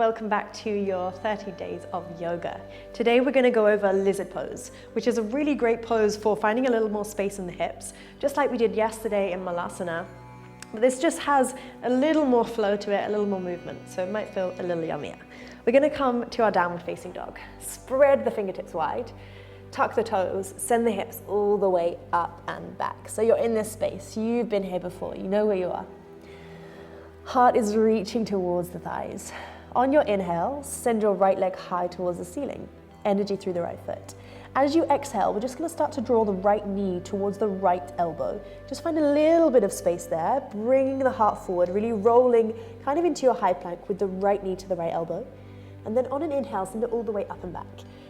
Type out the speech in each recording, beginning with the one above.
welcome back to your 30 days of yoga. Today we're going to go over lizard pose, which is a really great pose for finding a little more space in the hips, just like we did yesterday in Malasana. But this just has a little more flow to it, a little more movement, so it might feel a little yummier. We're going to come to our downward facing dog. Spread the fingertips wide, tuck the toes, send the hips all the way up and back. So you're in this space, you've been here before, you know where you are. Heart is reaching towards the thighs. On your inhale, send your right leg high towards the ceiling. Energy through the right foot. As you exhale, we're just going to start to draw the right knee towards the right elbow. Just find a little bit of space there, bringing the heart forward, really rolling kind of into your high plank with the right knee to the right elbow. And then on an inhale, send it all the way up and back.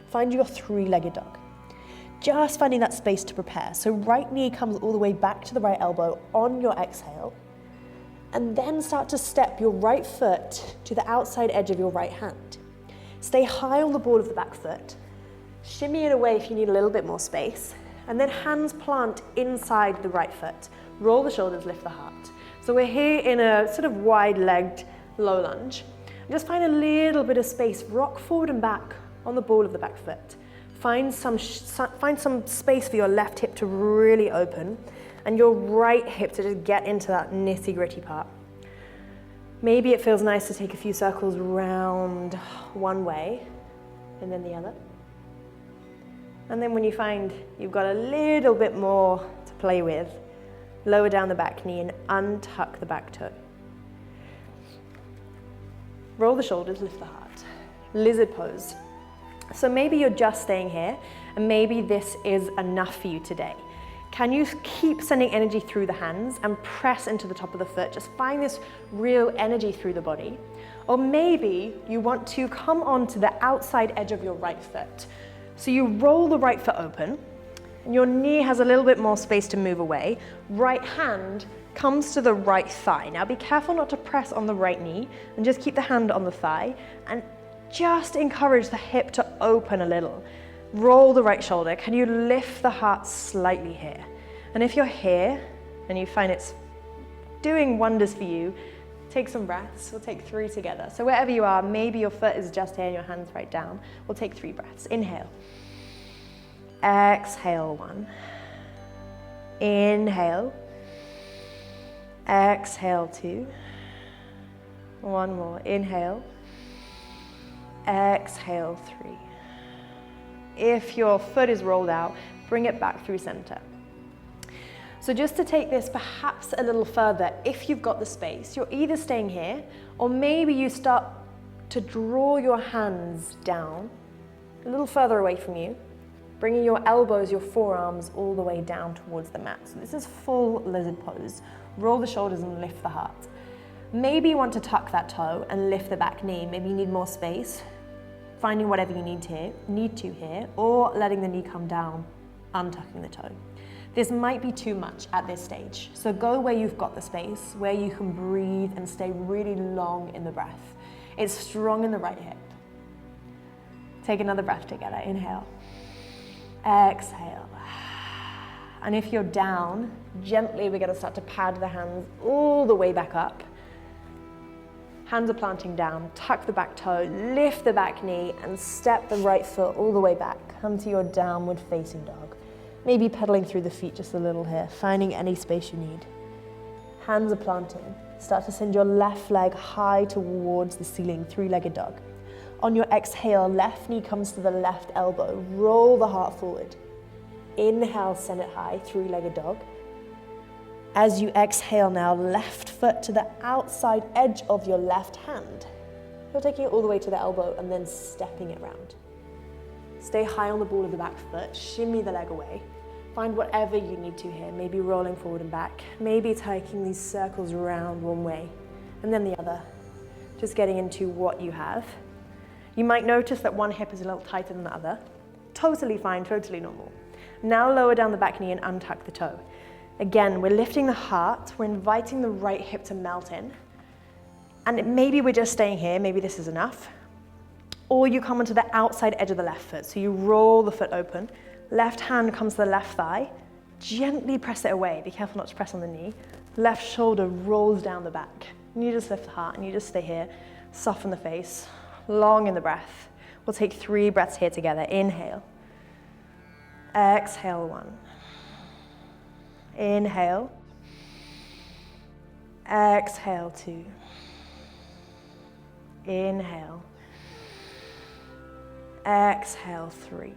Find your three-legged dog. Just finding that space to prepare. So right knee comes all the way back to the right elbow on your exhale. And then start to step your right foot to the outside edge of your right hand. Stay high on the ball of the back foot. Shimmy it away if you need a little bit more space. And then hands plant inside the right foot. Roll the shoulders, lift the heart. So we're here in a sort of wide-legged low lunge. Just find a little bit of space. Rock forward and back on the ball of the back foot. Find some space for your left hip to really open. And your right hip to just get into that nitty-gritty part. Maybe it feels nice to take a few circles round one way and then the other. And then when you find you've got a little bit more to play with, lower down the back knee and untuck the back toe. Roll the shoulders, lift the heart. Lizard pose. So maybe you're just staying here and maybe this is enough for you today. Can you keep sending energy through the hands and press into the top of the foot? Just find this real energy through the body. Or maybe you want to come onto the outside edge of your right foot. So you roll the right foot open, and your knee has a little bit more space to move away. Right hand comes to the right thigh. Now be careful not to press on the right knee, and just keep the hand on the thigh, and just encourage the hip to open a little. Roll the right shoulder. Can you lift the heart slightly here? And if you're here and you find it's doing wonders for you, take some breaths. We'll take 3 together. So wherever you are, maybe your foot is just here and your hand's right down. We'll take 3 breaths. Inhale. Exhale 1. Inhale. Exhale 2. One more. Inhale. Exhale 3. If your foot is rolled out, bring it back through center. So just to take this perhaps a little further, if you've got the space, you're either staying here, or maybe you start to draw your hands down, a little further away from you, bringing your elbows, your forearms all the way down towards the mat. So this is full lizard pose. Roll the shoulders and lift the heart. Maybe you want to tuck that toe and lift the back knee. Maybe you need more space. Finding whatever you need to here, or letting the knee come down, untucking the toe. This might be too much at this stage, so go where you've got the space, where you can breathe and stay really long in the breath. It's strong in the right hip. Take another breath together, inhale, exhale. And if you're down, gently we're gonna start to pad the hands all the way back up. Hands are planting down, tuck the back toe, lift the back knee, and step the right foot all the way back. Come to your downward facing dog. Maybe pedaling through the feet just a little here, finding any space you need. Hands are planting. Start to send your left leg high towards the ceiling, three-legged dog. On your exhale, left knee comes to the left elbow. Roll the heart forward. Inhale, send it high, three-legged dog. As you exhale now, left foot to the outside edge of your left hand. You're taking it all the way to the elbow and then stepping it round. Stay high on the ball of the back foot, shimmy the leg away. Find whatever you need to here, maybe rolling forward and back, maybe taking these circles around one way and then the other. Just getting into what you have. You might notice that one hip is a little tighter than the other. Totally fine, totally normal. Now lower down the back knee and untuck the toe. Again, we're lifting the heart, we're inviting the right hip to melt in. And maybe we're just staying here, maybe this is enough. Or you come onto the outside edge of the left foot, so you roll the foot open, left hand comes to the left thigh, gently press it away, be careful not to press on the knee. Left shoulder rolls down the back. And you just lift the heart and you just stay here, soften the face, long in the breath. We'll take 3 breaths here together. Inhale. Exhale, 1. Inhale. Exhale, 2. Inhale. Exhale, 3.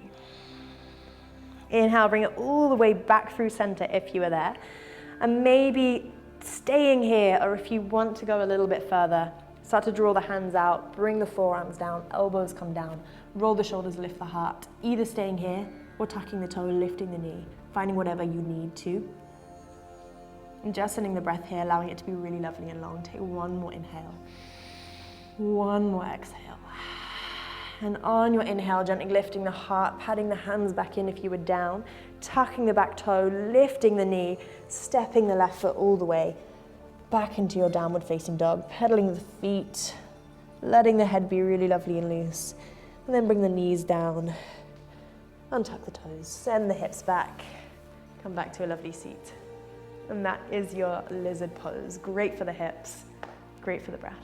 Inhale, bring it all the way back through center if you are there. And maybe staying here, or if you want to go a little bit further, start to draw the hands out, bring the forearms down, elbows come down, roll the shoulders, lift the heart. Either staying here or tucking the toe, lifting the knee, finding whatever you need to. And just sending the breath here, allowing it to be really lovely and long. Take 1 more inhale. 1 more exhale. And on your inhale, gently lifting the heart, patting the hands back in if you were down, tucking the back toe, lifting the knee, stepping the left foot all the way back into your downward facing dog, pedaling the feet, letting the head be really lovely and loose. And then bring the knees down, untuck the toes, send the hips back, come back to a lovely seat. And that is your lizard pose. Great for the hips, great for the breath.